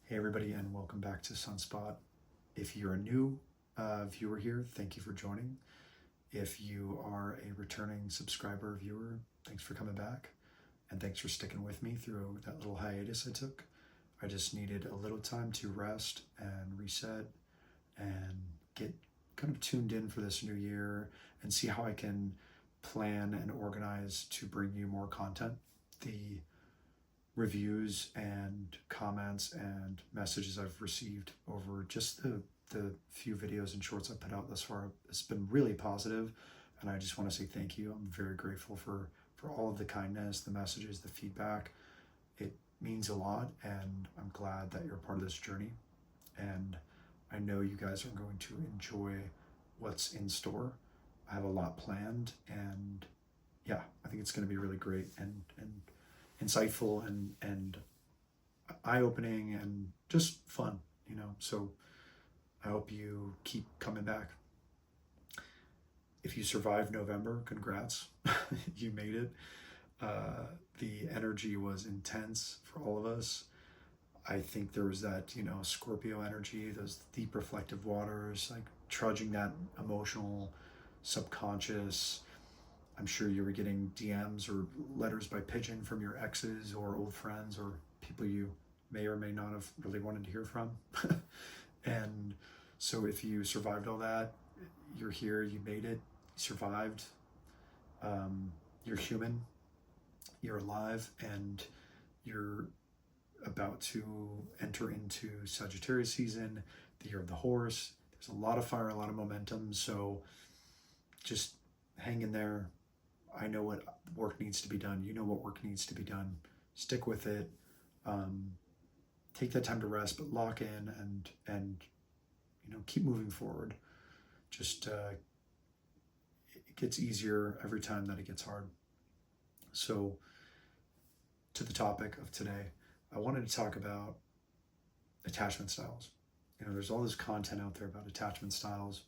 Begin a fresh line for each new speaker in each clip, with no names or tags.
Hey everybody, and welcome back to Sunspot. If you're a new viewer here, thank you for joining. If you are a returning subscriber viewer, thanks for coming back, and thanks for sticking with me through that little hiatus I took. I just needed a little time to rest and reset and get kind of tuned in for this new year and see how I can plan and organize to bring you more content. The reviews and comments and messages I've received over just the few videos and shorts I've put out thus far, it's been really positive, and I just want to say thank you. I'm very grateful for all of the kindness, the messages, the feedback. It means a lot, and I'm glad that you're part of this journey, and I know you guys are going to enjoy what's in store. I have a lot planned, and yeah, I think it's going to be really great and insightful and eye-opening and just fun, so I hope you keep coming back. If you survived November, congrats. You made it. The energy was intense for all of us. I think there was that Scorpio energy, those deep reflective waters, like trudging that emotional subconscious. I'm sure you were getting DMs or letters by pigeon from your exes or old friends or people you may or may not have really wanted to hear from. And so if you survived all that, you're here, you made it, you survived, you're human, you're alive, and you're about to enter into Sagittarius season, the year of the horse. There's a lot of fire, a lot of momentum, so just hang in there. I know what work needs to be done. You know what work needs to be done. Stick with it. Take that time to rest, but lock in and keep moving forward. Just it gets easier every time that it gets hard. So to the topic of today, I wanted to talk about attachment styles. There's all this content out there about attachment styles,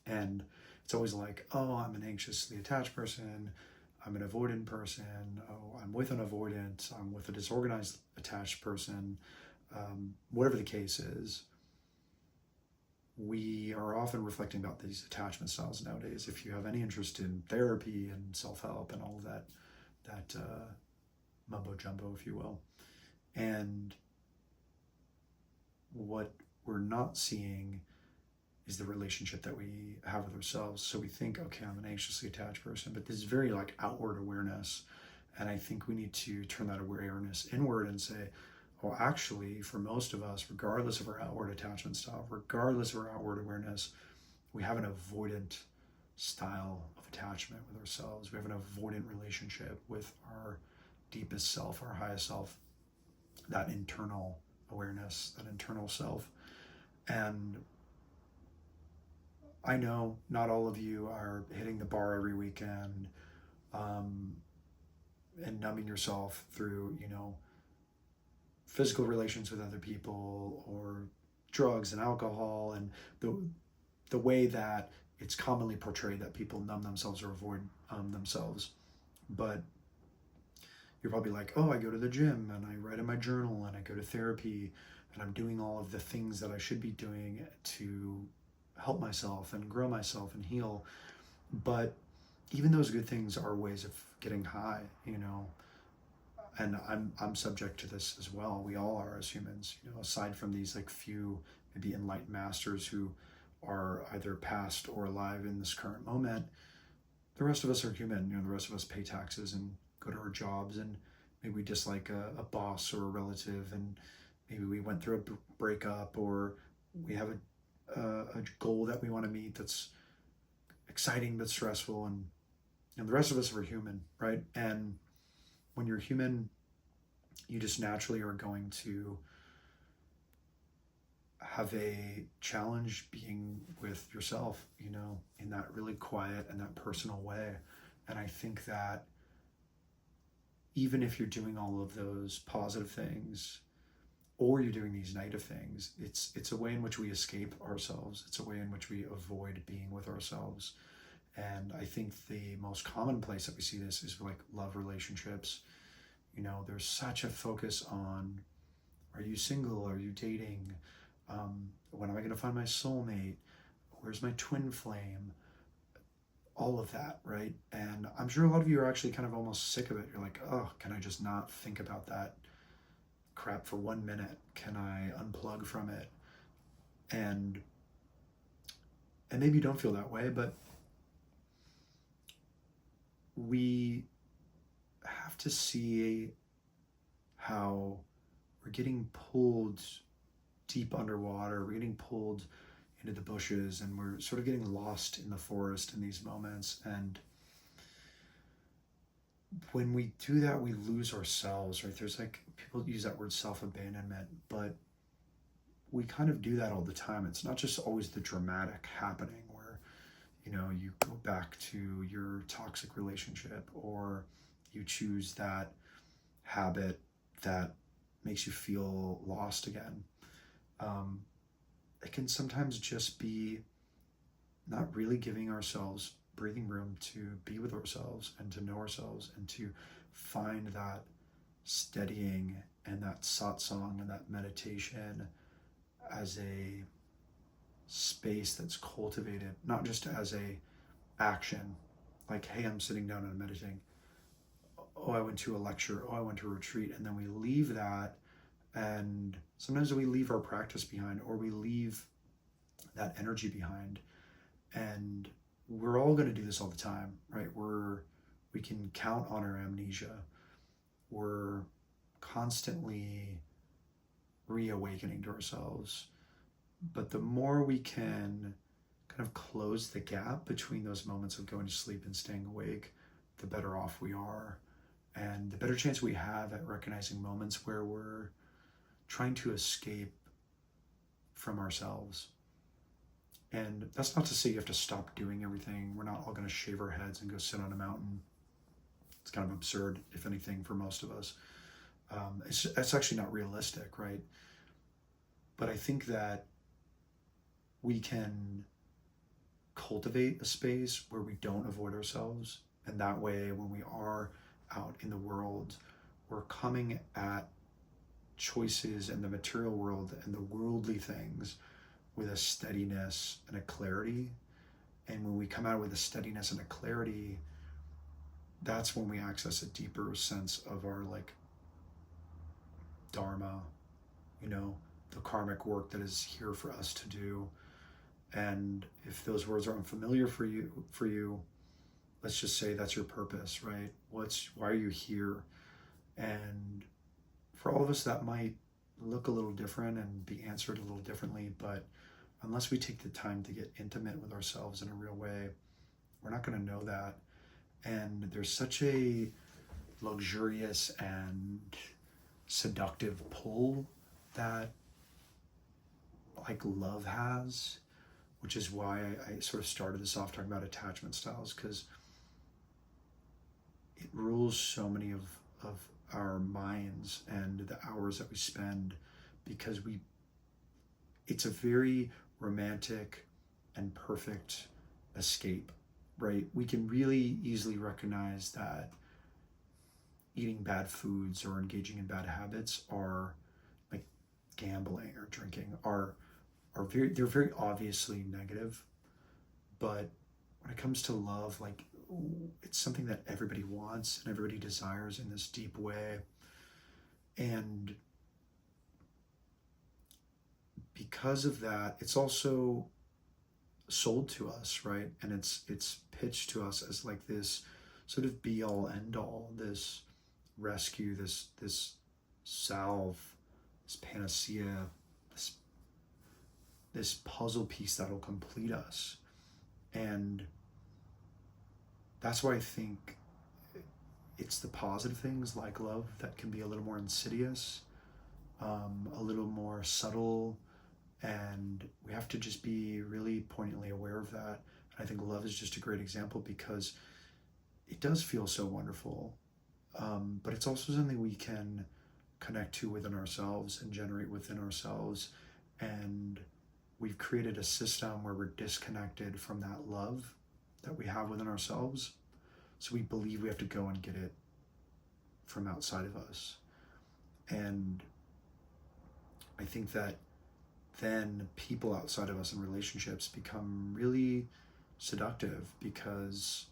and it's always like, oh, I'm an anxiously attached person, I'm an avoidant person, oh, I'm with an avoidant, I'm with a disorganized attached person. Whatever the case is, we are often reflecting about these attachment styles nowadays. If you have any interest in therapy and self-help and all of that mumbo jumbo, if you will. And what we're not seeing is the relationship that we have with ourselves. So we think, okay, I'm an anxiously attached person, but this is very like outward awareness. And I think we need to turn that awareness inward and say, well, actually, for most of us, regardless of our outward attachment style, regardless of our outward awareness, we have an avoidant style of attachment with ourselves. We have an avoidant relationship with our deepest self, our highest self, that internal awareness, that internal self. And I know not all of you are hitting the bar every weekend and numbing yourself through, physical relations with other people or drugs and alcohol and the way that it's commonly portrayed that people numb themselves or avoid themselves. But you're probably like, oh, I go to the gym and I write in my journal and I go to therapy and I'm doing all of the things that I should be doing to help myself and grow myself and heal. But even those good things are ways of getting high, and I'm subject to this as well. We all are as humans, aside from these like few maybe enlightened masters who are either past or alive in this current moment. The rest of us are human. The rest of us pay taxes and go to our jobs, and maybe we dislike a boss or a relative, and maybe we went through a breakup, or we have a goal that we want to meet that's exciting but stressful, and the rest of us are human, right? And when you're human, you just naturally are going to have a challenge being with yourself, in that really quiet and that personal way. And I think that even if you're doing all of those positive things or you're doing these negative things, it's a way in which we escape ourselves. It's a way in which we avoid being with ourselves. And I think the most common place that we see this is like love relationships. There's such a focus on Are you single? Are you dating? When am I going to find my soulmate? Where's my twin flame? All of that, right? And I'm sure a lot of you are actually kind of almost sick of it. You're like, oh, can I just not think about that crap for 1 minute? Can I unplug from it? And maybe you don't feel that way, but we have to see how we're getting pulled deep underwater, we're getting pulled into the bushes, and we're sort of getting lost in the forest in these moments. And when we do that, we lose ourselves, right? There's like, people use that word self-abandonment, but we kind of do that all the time. It's not just always the dramatic happening where, you know, you go back to your toxic relationship, or you choose that habit that makes you feel lost again. It can sometimes just be not really giving ourselves breathing room to be with ourselves and to know ourselves and to find that steadying and that satsang and that meditation as a space that's cultivated, not just as a action, like, hey, I'm sitting down and I'm meditating. Oh, I went to a lecture. Oh, I went to a retreat. And then we leave that. And sometimes we leave our practice behind, or we leave that energy behind. And we're all going to do this all the time, right? We can count on our amnesia. We're constantly reawakening to ourselves. But the more we can kind of close the gap between those moments of going to sleep and staying awake, the better off we are. And the better chance we have at recognizing moments where we're trying to escape from ourselves. And that's not to say you have to stop doing everything. We're not all going to shave our heads and go sit on a mountain. It's kind of absurd, if anything, for most of us. It's actually not realistic, right? But I think that we can cultivate a space where we don't avoid ourselves. And that way, when we are out in the world, we're coming at choices in the material world and the worldly things with a steadiness and a clarity. And when we come out with a steadiness and a clarity, that's when we access a deeper sense of our like dharma, you know, the karmic work that is here for us to do. And if those words are unfamiliar for you, let's just say that's your purpose, right? Why are you here? And for all of us, that might look a little different and be answered a little differently, but unless we take the time to get intimate with ourselves in a real way, we're not going to know that. And there's such a luxurious and seductive pull that like love has, which is why I sort of started this off talking about attachment styles, because it rules so many of our minds and the hours that we spend, because it's a very romantic and perfect escape, right? We can really easily recognize that eating bad foods or engaging in bad habits are like gambling or drinking they're very obviously negative. But when it comes to love, like, it's something that everybody wants and everybody desires in this deep way. And because of that, it's also sold to us, right? And it's pitched to us as like this sort of be all end all, this rescue, this salve, this panacea, this puzzle piece that'll complete us. And that's why I think it's the positive things like love that can be a little more insidious, a little more subtle, and we have to just be really poignantly aware of that. And I think love is just a great example because it does feel so wonderful, but it's also something we can connect to within ourselves and generate within ourselves. And we've created a system where we're disconnected from that love that we have within ourselves. So we believe we have to go and get it from outside of us. And I think that then people outside of us in relationships become really seductive because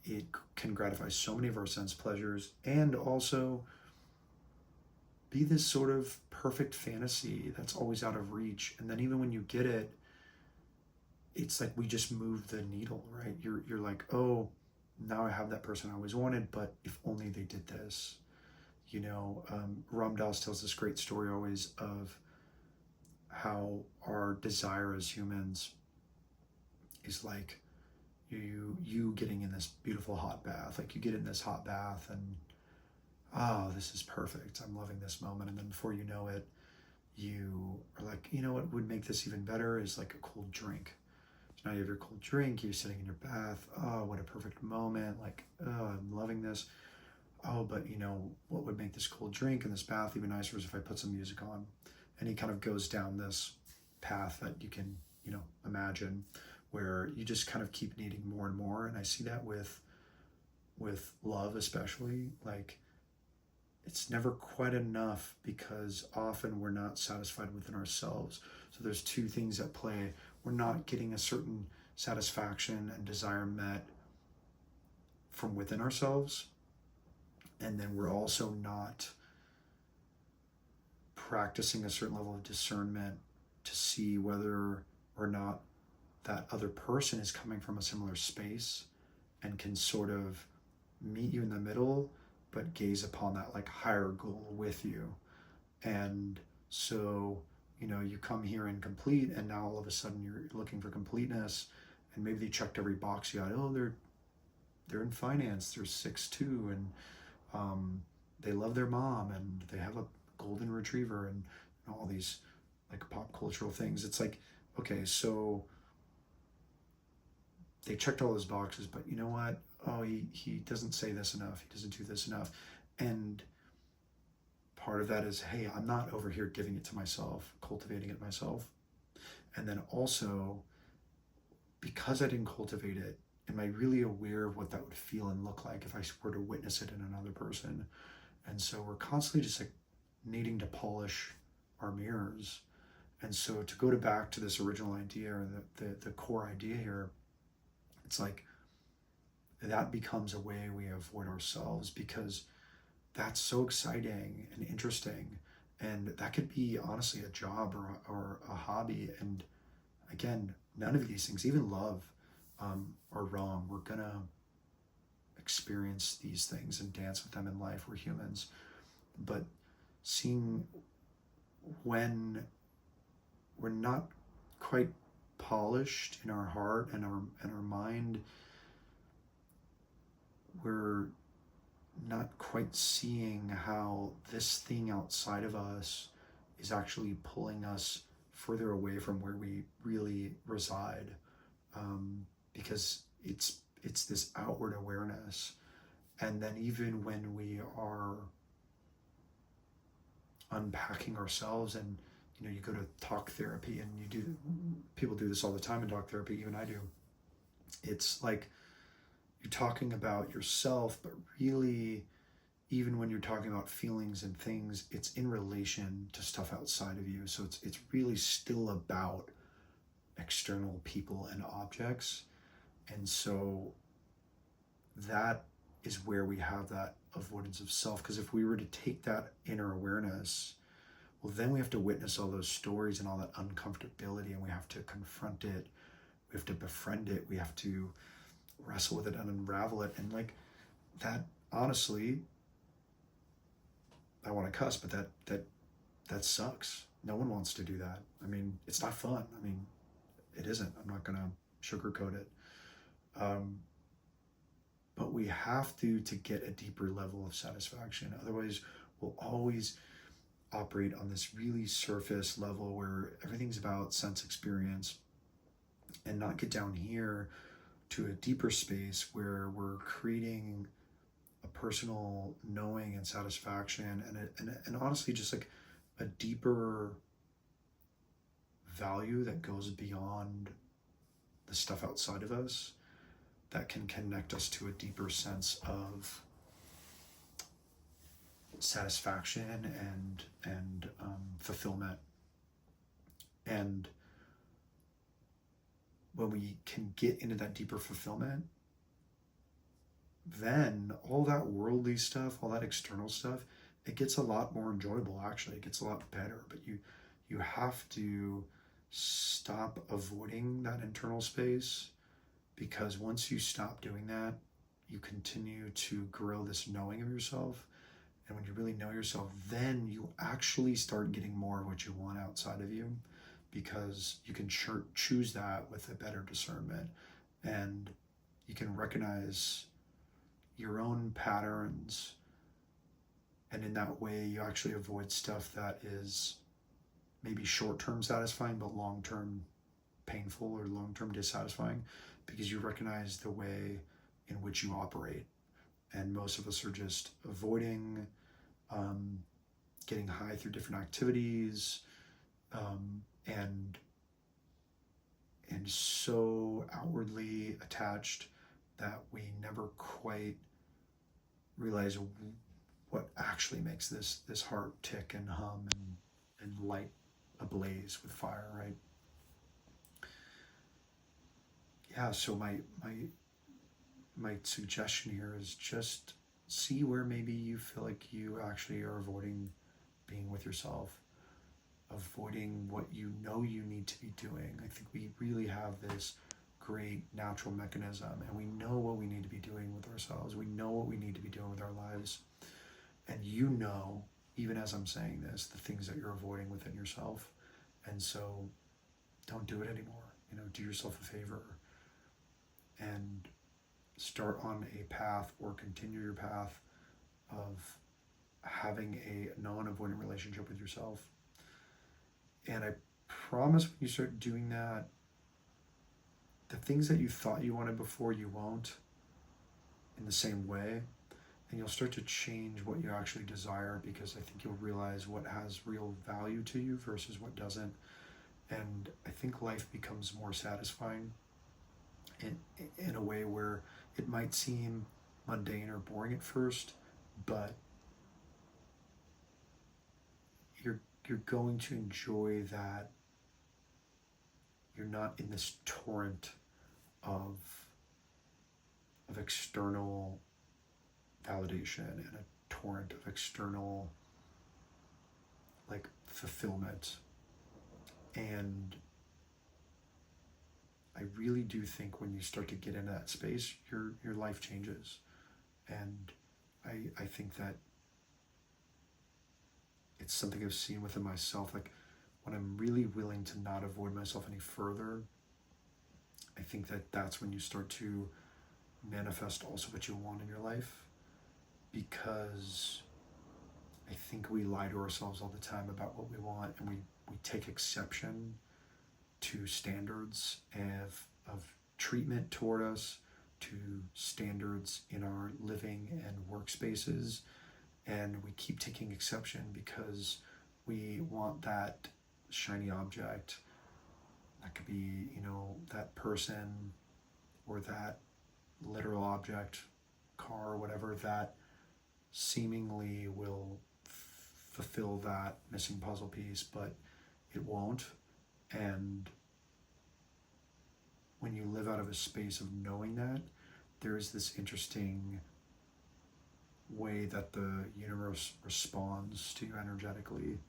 it can gratify so many of our sense pleasures and also be this sort of perfect fantasy that's always out of reach. And then even when you get it, it's like we just move the needle, right? You're like, oh, now I have that person I always wanted, but if only they did this. Ram Dass tells this great story always of how our desire as humans is like you getting in this beautiful hot bath. Like you get in this hot bath and, oh, this is perfect. I'm loving this moment. And then before you know it, you are like, what would make this even better is like a cold drink. So now you have your cold drink, you're sitting in your bath. Oh, what a perfect moment. Like, oh, I'm loving this. Oh, but what would make this cold drink and this bath even nicer is if I put some music on. And he kind of goes down this path that you can, imagine, where you just kind of keep needing more and more. And I see that with love, especially. Like, it's never quite enough because often we're not satisfied within ourselves. So there's two things at play. We're not getting a certain satisfaction and desire met from within ourselves. And then we're also not practicing a certain level of discernment to see whether or not that other person is coming from a similar space and can sort of meet you in the middle, but gaze upon that like higher goal with you. And so, you come here incomplete, and now all of a sudden you're looking for completeness, and maybe they checked every box you got. Oh, they're in finance, they're 6'2", and they love their mom, and they have a golden retriever, and all these like pop cultural things. It's like, okay, so they checked all those boxes, but you know what? Oh, he doesn't say this enough. He doesn't do this enough. And part of that is, hey, I'm not over here giving it to myself, cultivating it myself. And then also, because I didn't cultivate it, am I really aware of what that would feel and look like if I were to witness it in another person? And so we're constantly just like needing to polish our mirrors. And so to go back to this original idea, or the core idea here, it's like that becomes a way we avoid ourselves, because that's so exciting and interesting. And that could be honestly a job or a hobby. And again, none of these things, even love, are wrong. We're gonna experience these things and dance with them in life. We're humans. But seeing when we're not quite polished in our heart and our mind, we're not quite seeing how this thing outside of us is actually pulling us further away from where we really reside, because it's this outward awareness. And then even when we are unpacking ourselves, and you go to talk therapy, and people do this all the time in talk therapy, even I do. It's like you're talking about yourself, but really, even when you're talking about feelings and things, it's in relation to stuff outside of you. So it's really still about external people and objects. And so that is where we have that avoidance of self. Because if we were to take that inner awareness, well, then we have to witness all those stories and all that uncomfortability, and we have to confront it. We have to befriend it. We have to wrestle with it and unravel it. And like that, honestly, I want to cuss, but that sucks. No one wants to do that. I mean, it's not fun. I mean, it isn't. I'm not gonna sugarcoat it. But we have to get a deeper level of satisfaction. Otherwise, we'll always operate on this really surface level where everything's about sense experience, and not get down here to a deeper space where we're creating a personal knowing and satisfaction, and honestly just like a deeper value that goes beyond the stuff outside of us, that can connect us to a deeper sense of satisfaction and fulfillment. And when we can get into that deeper fulfillment, then all that worldly stuff, all that external stuff, it gets a lot more enjoyable. Actually, it gets a lot better. But you have to stop avoiding that internal space, because once you stop doing that, you continue to grow this knowing of yourself. And when you really know yourself, then you actually start getting more of what you want outside of you, because you can choose that with a better discernment, and you can recognize your own patterns, and in that way you actually avoid stuff that is maybe short-term satisfying but long-term painful or long-term dissatisfying, because you recognize the way in which you operate. And most of us are just avoiding getting high through different activities, and so outwardly attached that we never quite realize what actually makes this heart tick and hum and light ablaze with fire, right? Yeah, so my suggestion here is just see where maybe you feel like you actually are avoiding being with yourself, avoiding what you know you need to be doing. I think we really have this great natural mechanism, and we know what we need to be doing with ourselves. We know what we need to be doing with our lives. And you know, even as I'm saying this, the things that you're avoiding within yourself. And so don't do it anymore. Do yourself a favor and start on a path, or continue your path of having a non-avoidant relationship with yourself. And I promise when you start doing that, the things that you thought you wanted before, you won't in the same way. And you'll start to change what you actually desire, because I think you'll realize what has real value to you versus what doesn't. And I think life becomes more satisfying in a way where it might seem mundane or boring at first, but you're going to enjoy that you're not in this torrent of external validation and a torrent of external fulfillment. And I really do think when you start to get into that space, your life changes. And I think that it's something I've seen within myself. When I'm really willing to not avoid myself any further, I think that that's when you start to manifest also what you want in your life. Because I think we lie to ourselves all the time about what we want, and we take exception to standards of treatment toward us, to standards in our living and workspaces, and we keep taking exception because we want that shiny object. That could be, that person, or that literal object, car, whatever, that seemingly will fulfill that missing puzzle piece, but it won't. And when you live out of a space of knowing that, there is this interesting way that the universe responds to you energetically.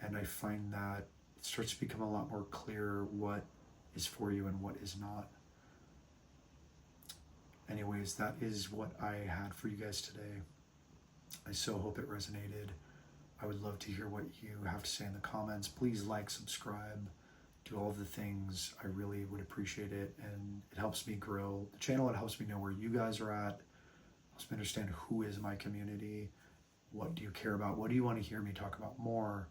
And I find that it starts to become a lot more clear what is for you and what is not. Anyways, that is what I had for you guys today. I so hope it resonated. I would love to hear what you have to say in the comments. Please like, subscribe, do all of the things. I really would appreciate it, and it helps me grow the channel. It helps me know where you guys are at. It helps me understand who is my community. What do you care about? What do you want to hear me talk about more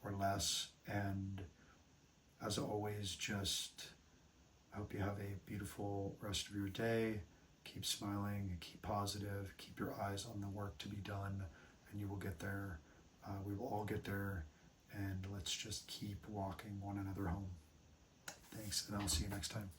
or less? And as always, I hope you have a beautiful rest of your day. Keep smiling, keep positive, keep your eyes on the work to be done, and you will get there. We will all get there, and let's just keep walking one another home. Thanks, and I'll see you next time.